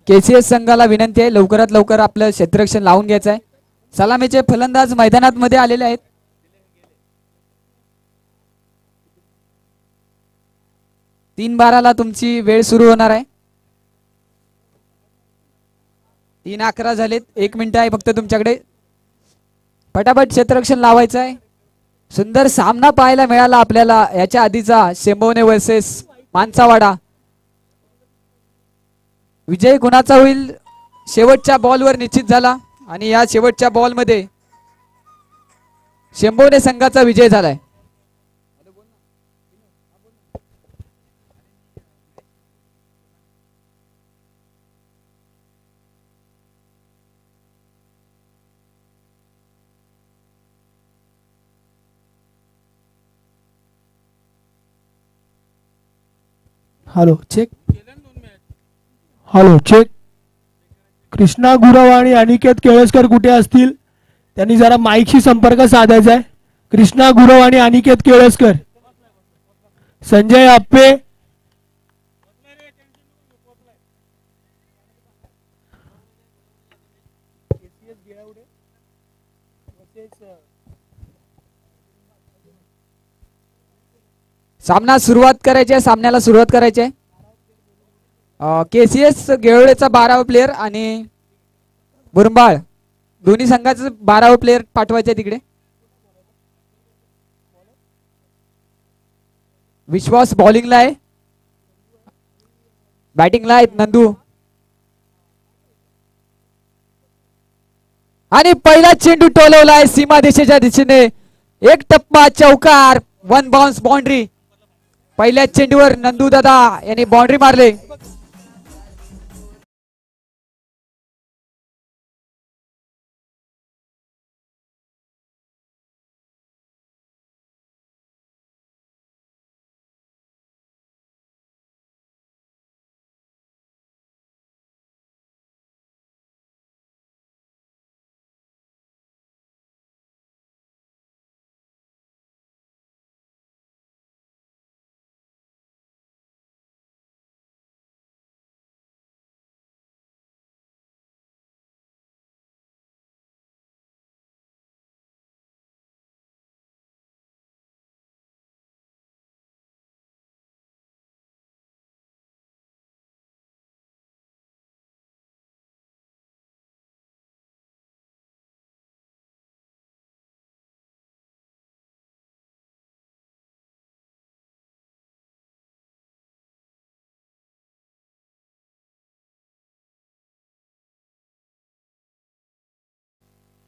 KCS संघाला विनंती आहे लवकरात लवकर आपलं क्षेत्ररक्षण लावून घ्यायचं आहे. सलामीचे फलंदाज मैदानात मध्ये आलेले आहेत. तीन बाराला तुमची वेळ सुरू होणार आहे. 3:11 झालेत. 1 मिनिट आहे फक्त तुमच्याकडे. पटापट क्षेत्ररक्षण लावायचं आहे. सुंदर सामना पाहायला मिळाला आपल्याला याच्या आधीचा शेंबवणे वर्सेस मानसावाडा. विजय कुणाचा होईल शेवटच्या बॉलवर निश्चित झाला आणि या शेवटच्या बॉलमध्ये शेंबवणे संघाचा विजय झालाय. Hello check. Hello check. Krishna Gurav आणि अनिकेत केळसकर कुठे असतील त्यांनी जरा माईकशी संपर्क साधायचा आहे. कृष्णा गुरव आणि अनिकेत केळसकर. संजय आप्पे. सामना सुरुवात करायची आहे. सामन्याला सुरुवात करायची आहे. केसीएस गेवळेचा 12वा प्लेयर आणि बुरंबाळ दोन्ही संघाचं 12वा प्लेयर पाठवायचे तिकडे. विश्वास बॉलिंगला आहे. बॅटिंगला आहेत नंदू. आणि पहिला चेंडू टोलवला आहे सीमा दिशेच्या दिशेने. एक टप्पा चौकार. 1 बाउन्स बाउंड्री. पहिल्या चेंडूवर नंदू दादा यांनी बाउंड्री मारले.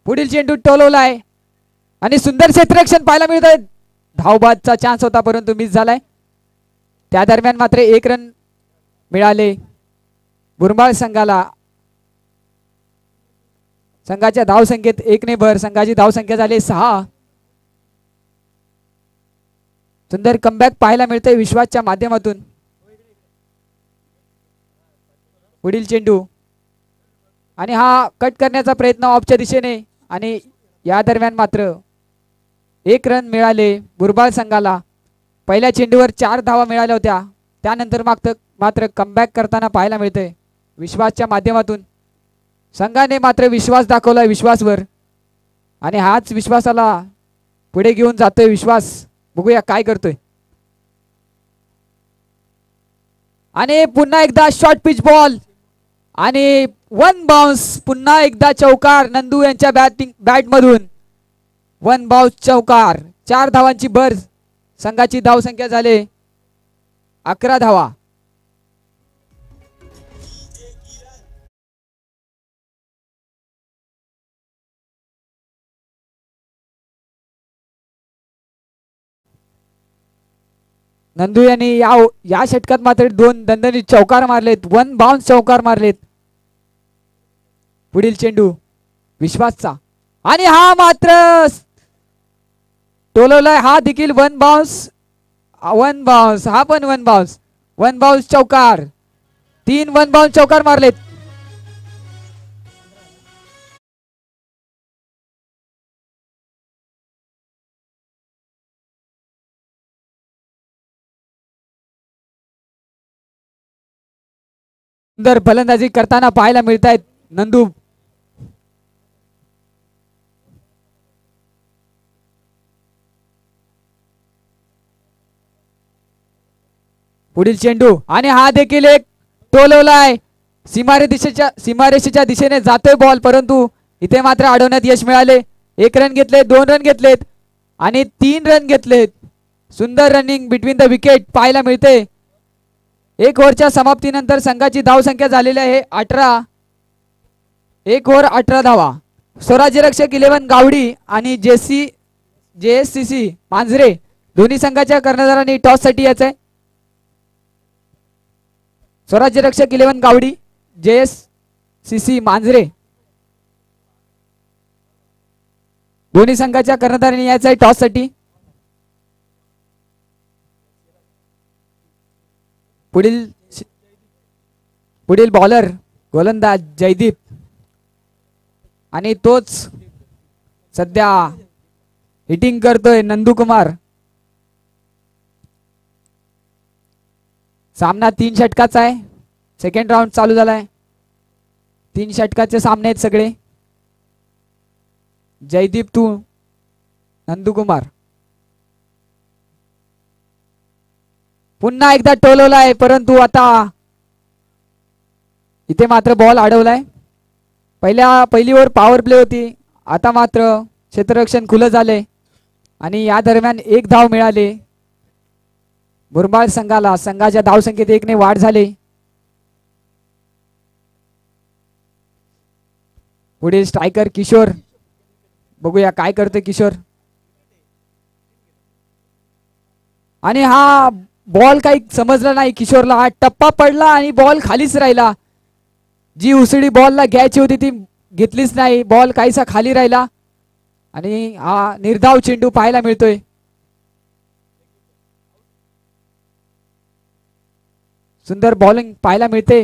पुढील चेंडू टोलवला आहे आणि सुंदर क्षेत्ररक्षण पाहायला मिळत आहे. धावबादचा चान्स होता परंतु मिस झालाय. त्या दरम्यान मात्र 1 रन मिळाले बुरंबाळ संघाला. संघाच्या धावसंख्येत 1 ने भर. संघाची धावसंख्या झाली 6. सुंदर कमबॅक पाहायला मिळते विश्वासच्या माध्यमातून. पुढील चेंडू आणि हा कट करण्याचा प्रयत्न ऑफच्या दिशेने आणि या दरम्यान मात्र 1 रन मिळाले बुरंबाळ संघाला. पहिल्या चेंडूवर 4 धावा मिळाल्या होत्या. त्यानंतर मात्र कमबॅक करताना पाहायला मिळते विश्वासच्या माध्यमातून. संघाने मात्र विश्वास दाखवला विश्वासवर आणि हाच विश्वासाला पुढे घेऊन जातोय विश्वास. बघूया काय करतोय. आणि पुन्हा एकदा शॉर्ट पिच बॉल आणि 1 बाउन्स. पुन्हा एकदा चौकार नंदू यांच्या बॅट मधून. 1 बाउन्स चौकार. 4 धावांची भर. संघाची धावसंख्या झाले 11 धावा. नंदू यांनी या षटकात मात्र 2 दणदणीत चौकार मारलेत. 1 बाउन्स चौकार मारलेत. पुढील चेंडू विश्वासचा आणि हा मात्र टोलवलाय. हा देखील 1 बाउन्स. 1 बाउन्स. हा पण 1 बाउन्स. 1 बाउन्स चौकार. 3 1 बाउन्स चौकार मारलेत. सुंदर फलंदाजी करताना पाहायला मिळत आहेत नंदू. पुढील चेंडू आणि हा देखील एक टोलवलाय. सीमारेषेच्या दिशेने जातोय बॉल, परंतु इथे मात्र अडवण्यात यश मिळाले. 1 रन घेतले, 2 रन घेतलेत आणि 3 रन घेतलेत. सुंदर रनिंग बिटवीन द विकेट पाहायला मिळते. 1 ओव्हरच्या समाप्तीनंतर संघाची धावसंख्या झालेली आहे 18. 1 ओव्हर 18 धावा. स्वराज्य रक्षक 11 गावडी आणि JSCC मांजरे दोन्ही संघाच्या कर्णधारांनी टॉस साठी यायचंय. स्वराज्य रक्षक 11 गावडी, JSCC मांजरे दोन्ही संघाच्या कर्णधारांनी यायचं आहे टॉस साठी. पुढील बॉलर गोलंदाज जयदीप आणि तोच सध्या हिटिंग करतोय नंदुकुमार. सामना 3 षटकाचा आहे. सेकंड राऊंड चालू झालाय. 3 षटकाचे सामने आहेत सगळे. जयदीप तू नंदुकुमार. पुन्हा एकदा टोलवलाय, परंतु आता इथे मात्र बॉल अडवलाय. पहिली ओव्हर पॉवर प्ले होती, आता मात्र क्षेत्ररक्षण खुलं झाले आणि या दरम्यान 1 धाव मिळाली मुरबाड संघाला. संघाच्या धावसंख्येत 1 ने वाढ झाली. पुढील स्ट्रायकर किशोर, बघूया काय करतोय किशोर. आणि हा बॉल काही समजला नाही किशोरला. हा टप्पा पडला आणि बॉल खालीच राहिला. जी उसळी बॉलला घ्यायची होती ती घेतलीच नाही. बॉल काहीसा खाली राहिला आणि हा निर्धाव चेंडू पाहायला मिळतोय. सुंदर बॉलिंग पाहायला मिळते.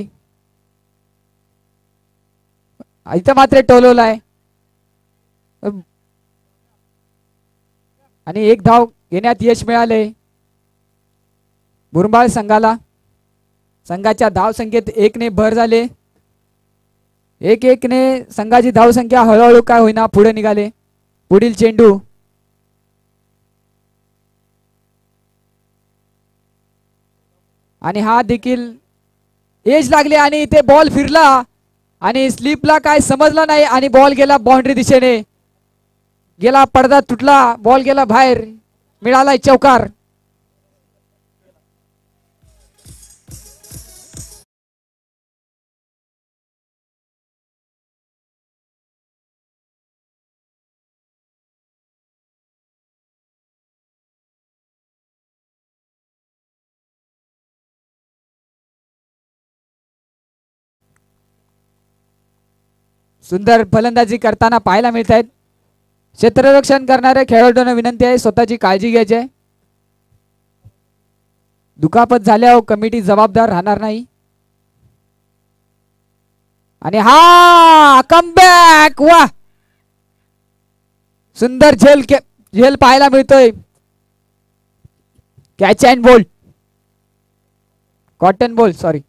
इथं मात्र टोलवलाय आणि 1 धाव घेण्यात यश मिळाले मुरबाड संघाला. संघाच्या धावसंख्येत 1 ने भर झाले. 1-1 ने संघाची धावसंख्या हळूहळू काय होईना पुढे निघाले. पुढील चेंडू आणि हा देखील एज लागले आणि इथे बॉल फिरला आणि स्लिपला काय समजला नाही आणि बॉल गेला बाउंड्री दिशेने. गेला, पडदा तुटला, बॉल गेला बाहेर, मिळालाय चौकार. सुंदर फलंदाजी करताना पाहायला मिळत आहेत. क्षेत्ररक्षण करणाऱ्या खेळाडूंना विनंती आहे स्वतःची काळजी घ्यायची आहे. दुखापत झाल्यावर कमिटी जबाबदार राहणार नाही. आणि हा कमबॅक, वा, सुंदर झेल पाहायला मिळतोय. Catch and bowled, cotton ball, sorry.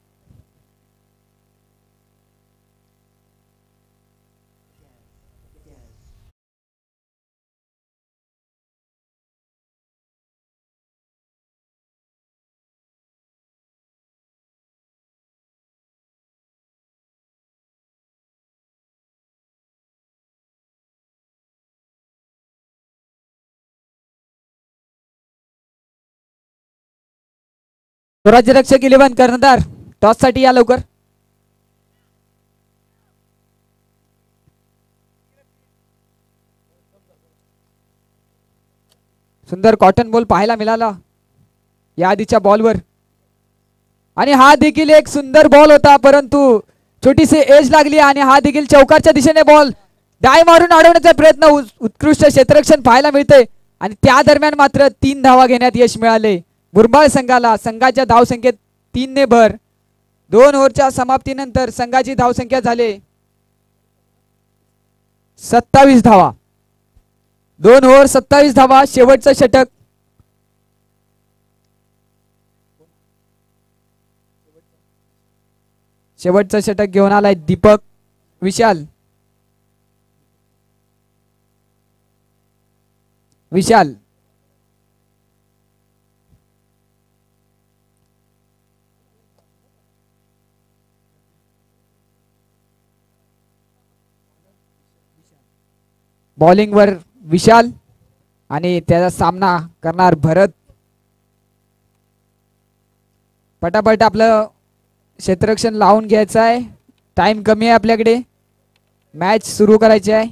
स्वराज्य रक्षक 11 कर्णधार टॉस साठी या लवकर. सुंदर कॉटन बॉल पाहायला मिळाला या आधीच्या बॉलवर आणि हा देखील एक सुंदर बॉल होता, परंतु छोटीशी एज लागली आणि हा देखील चौकारच्या दिशेने बॉल डाय मारून अडवण्याचा प्रयत्न. उत्कृष्ट क्षेत्ररक्षण पाहायला मिळते आणि त्या दरम्यान मात्र 3 धावा घेण्यात यश मिळाले मुरबाड संघाला. संघाच्या धावसंख्येत 3 ने भर. 2 ओव्हरच्या समाप्तीनंतर संघाची धावसंख्या झाली 27 धावा. 2 ओव्हर 27 धावा. शेवटचं षटक. शेवटचं षटक घेऊन आलाय दीपक विशाल. विशाल बॉलिंग वर विशाल आणि त्याचा सामना करणार भरत. पटापट आपलं क्षेत्ररक्षण लावून घ्यायचं आहे. टाइम कमी आहे आपल्याकडे. मॅच सुरू करायची आहे.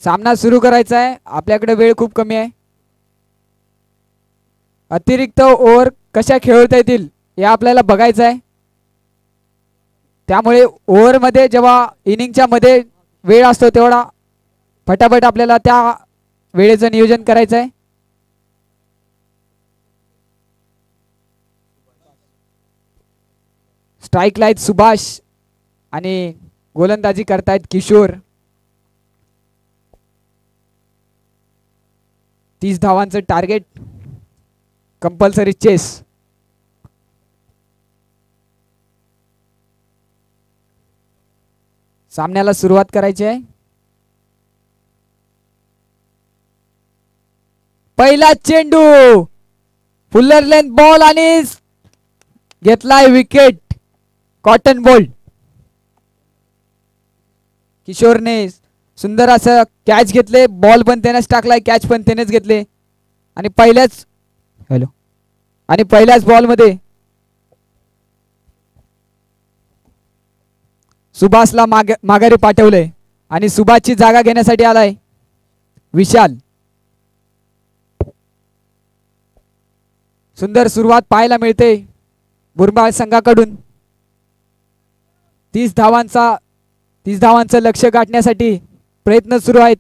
सामना सुरू करायचा आहे. आपल्याकडे वेळ खूप कमी आहे. अतिरिक्त ओव्हर कशा खेळवता येतील हे आपल्याला बघायचं आहे. त्यामुळे ओव्हर मध्ये जेव्हा इनिंगच्या मध्ये वेळ असतो तेवढा फटाफट आपल्याला त्या वेळेचं नियोजन करायचं आहे. स्ट्राइक लाईत सुभाष आणि गोलंदाजी करतायत किशोर. 30 धावांचं टार्गेट, कंपल्सरी चेस. सामन्याला सुरुवात करायची आहे. पहिला चेंडू, फुल्लर लेंथ बॉल आणि घेतलाय विकेट. Cotton bolt. किशोरने सुंदर असं कॅच घेतले. बॉल पण त्यानेच टाकलाय, कॅच पण त्यानेच घेतले आणि पहिल्याच बॉल मध्ये सुभाषला माघारी पाठवले आणि सुभाषची जागा घेण्यासाठी आलाय विशाल. सुंदर सुरुवात पाहायला मिळते बुरबाळ संघाकडून. 30 धावांचं लक्ष गाठण्यासाठी प्रयत्न सुरू आहेत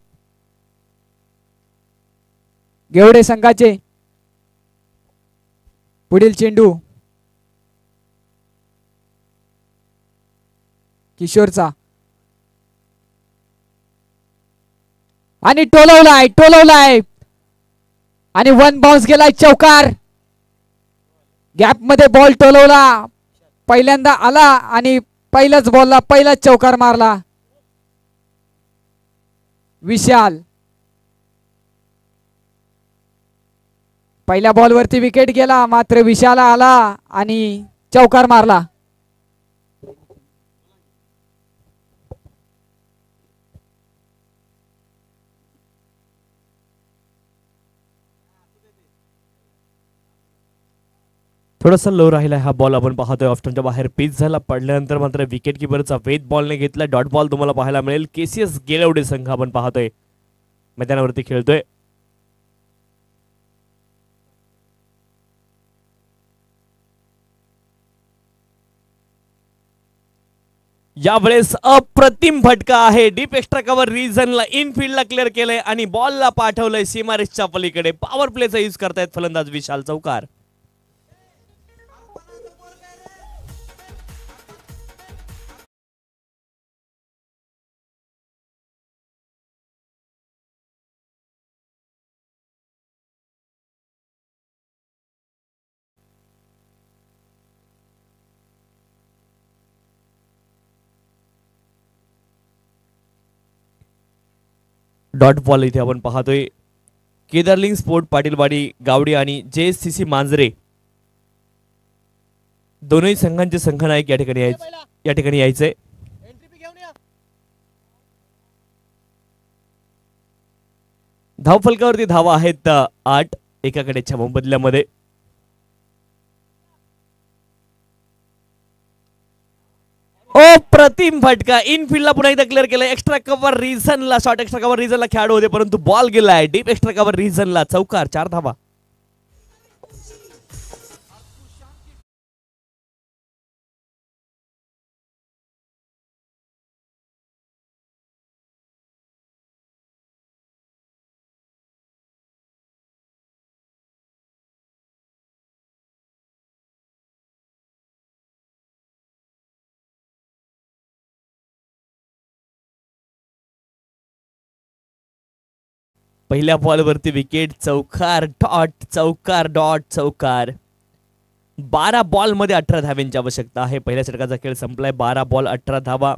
गेवडे संघाचे. पुढील चेंडू किशोरचा आणि टोलवलाय आणि वन बाउन्स गेलाय. चौकार. गॅप मध्ये बॉल टोलवला. पहिल्यांदा आला आणि पहिल्याच बॉलला पहिलाच चौकार मारला विशाल. पहिल्या बॉलवरती विकेट गेला, मात्र विशाला आला आणि चौकार मारला. थोडासा लो राहिला हा बॉल आपण पाहतोय. ऑफ्टनच्या बाहेर पिच झाला. पडल्यानंतर मात्र विकेट किपरचा वेद बॉलने घेतला. डॉट बॉल तुम्हाला पाहायला मिळेल. केसीएस गेलवडे संघ आपण पाहतोय मैदानावरती खेळतोय. यावेळेस अप्रतिम फटका आहे. डीप एक्स्ट्रा कव्हर रिजनला इनफिल्डला क्लिअर केलंय आणि बॉलला पाठवलंय सीमारेषच्या पलीकडे. पॉवर प्लेचा यूज करतायत फलंदाज विशाल. चौकार. डॉट बॉल इथे आपण पाहतोय. केदारलिंग स्पोर्ट पाटीलवाडी गावडी आणि JSCC मांजरे दोनही संघांचे संघनायक या ठिकाणी यायचे. धावफलकावरती धावा आहेत 8 एकाकडेच्या मोबदल्यामध्ये. प्रतिम फटका इनफिल्डला पुन्हा एकदा क्लिअर केला. एक्स्ट्रा कव्हर रिजनला शॉर्ट एक्स्ट्रा कव्हर रिजनला खेळाडू होते परंतु बॉल गेलाय डीप एक्स्ट्रा कव्हर रिजनला. चौकार. 4 धावा. पहिल्या बॉलवरती विकेट. चौकार डॉट चौकार डॉट चौकार. 12 बॉल मध्ये 18 धावांची आवश्यकता आहे. पहिल्या षटकाचा खेळ संपलाय. 12 बॉल 18 धावा.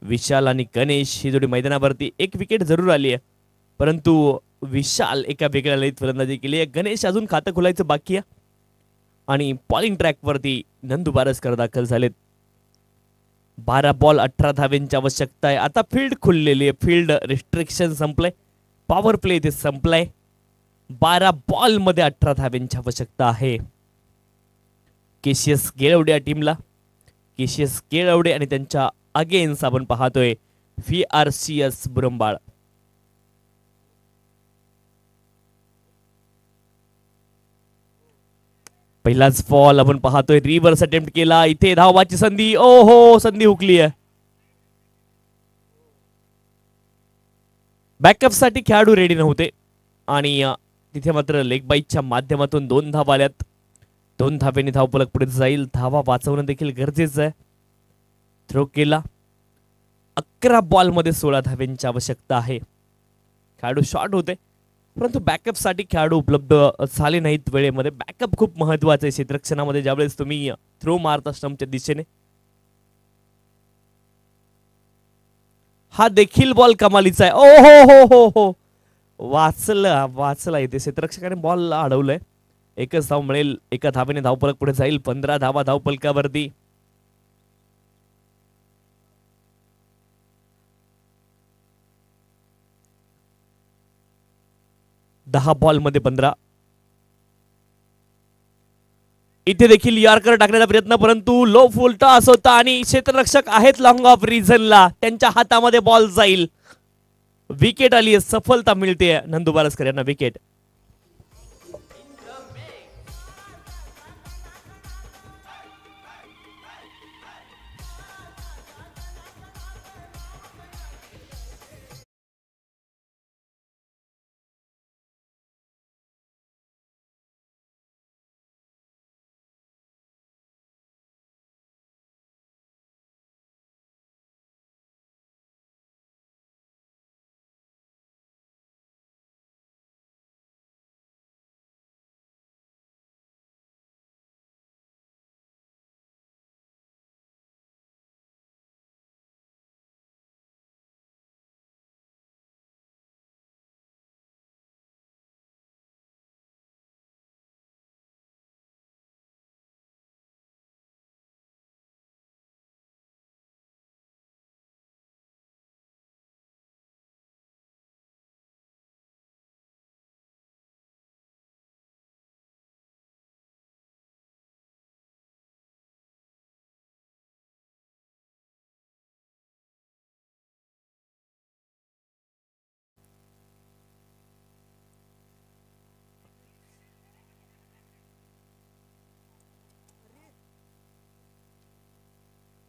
विशाल आणि गणेश ही जोडी मैदानावरती. एक विकेट जरूर आली आहे परंतु विशाल एका वेगळ्या लयीत फलंदाजी केली आहे. गणेश अजून खातं खोलायचं बाकी आहे आणि बॉलिंग ट्रॅक वरती नंदू बारसकर दाखल झालेत. 12 बॉल 18 धावांची आवश्यकता आहे. आता फील्ड खुललेली आहे. फील्ड रिस्ट्रिक्शन संपलंय. पॉवर प्ले इथे संपलाय. 12 बॉल मध्ये 18 धावांची आवश्यकता आहे केसीएस गेळवडे या टीमला. केसीएस गेळवडे आणि त्यांच्या अगेन्स्ट आपण पाहतोय VRCS बुरंबाळ. पहिलाच बॉल आपण पाहतोय, रिव्हर्स अटेम्प्ट केला, इथे धावाची संधी, ओ हो संधी हुकली आहे. बॅकअप साठी खेळाडू रेडी नव्हते आणि तिथे मात्र लेग बाईकच्या माध्यमातून 2 धावा आल्यात. 2 धावेने धावफलक पुढे जाईल. धावा वाचवणं देखील गरजेचं आहे. थ्रो केला, 11 बॉल मध्ये 16 धाव्यांची आवश्यकता आहे. खेळाडू शॉर्ट होते, परंतु बॅकअप साठी खेळाडू उपलब्ध झाले नाहीत वेळेमध्ये. बॅकअप खूप महत्वाचं आहे क्षेत्ररक्षणामध्ये ज्यावेळेस तुम्ही थ्रो मारता स्टंपच्या दिशेने. हा देखील बॉल कमालीचा आहे. ओ हो हो हो हो, वाचला इथे क्षेत्ररक्षकाने बॉल अडवलंय. एकच धाव मिळेल, एका धावेने धावफलक पुढे जाईल. 15 धावा धावफलकावरती. दहा बॉल मध्ये 15. इथे देखील यॉर्कर टाकण्याचा प्रयत्न, परंतु लो फुल टॉस होता आणि क्षेत्ररक्षक आहेत लॉंग ऑफ रिझनला, त्यांच्या हातामध्ये बॉल जाईल. विकेट आली, सफलता मिळते नंदू बारसकर यांना विकेट.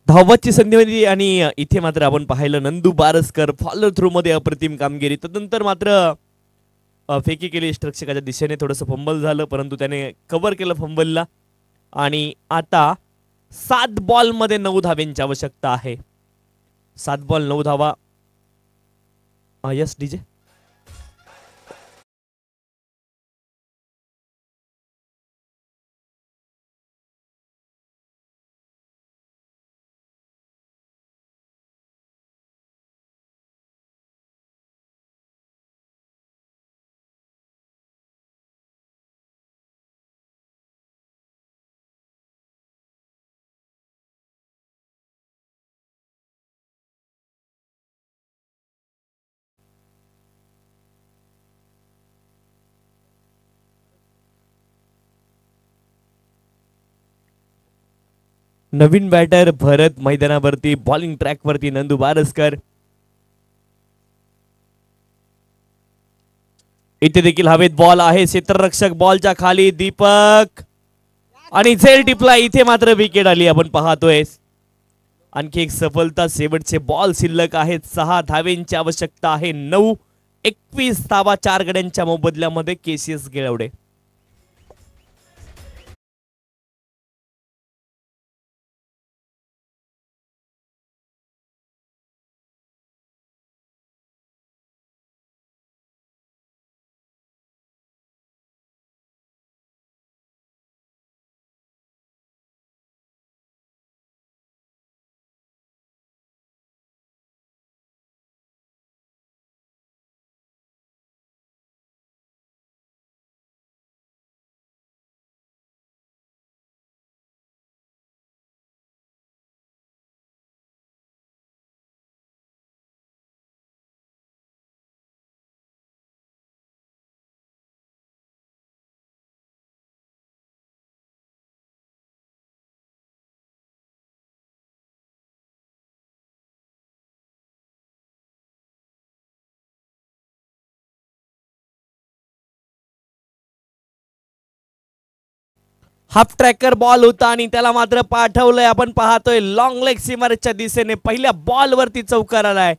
धावाची संधी होती आणि इथे मात्र आपण पाहिलं नंदू बारसकर फॉलो थ्रू मध्ये अप्रतिम कामगिरी. तदनंतर मात्र फेकी केली रक्षकाच्या दिशेने, थोडंसं फंबल झालं, परंतु त्याने कव्हर केलं फंबलला. आणि आता 7 बॉल मध्ये 9 धाव्यांची आवश्यकता आहे. 7 बॉल 9 धावा. Yes DJ. नवीन बॅटर भरत मैदानावरती, बॉलिंग ट्रॅक वरती नंदू बारसकर. इथे देखील हवेत बॉल आहे, क्षेत्ररक्षक बॉलच्या खाली, दीपक आणि झेल टिपला. इथे मात्र विकेट आली आपण पाहतोय. आणखी एक सफलता, शेवटचे बॉल शिल्लक आहेत. 6 धावेंची आवश्यकता आहे. 9-21 धावा 4 गड्यांच्या मोबदल्यामध्ये केसीएस गिळवडे. हाफ ट्रॅकर बॉल होता आणि त्याला मात्र पाठवलंय. आपण पाहतोय लॉंग लेग सीमारेच्या दिशेने पहिल्या बॉल वरती चौकार आलाय.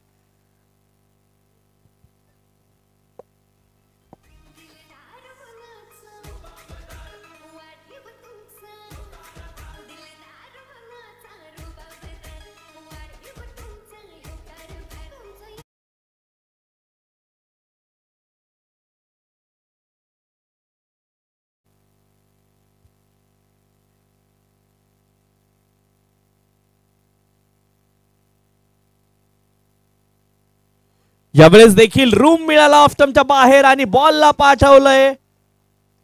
यावेळेस देखील रूम मिळाला ऑफस्टंपच्या बाहेर आणि बॉलला पाठवलंय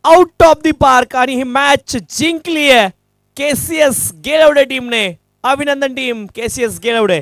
आउट ऑफ दी पार्क आणि ही मॅच जिंकली आहे केसीएस गेळवडे टीमने. अभिनंदन टीम केसीएस गेळवडे.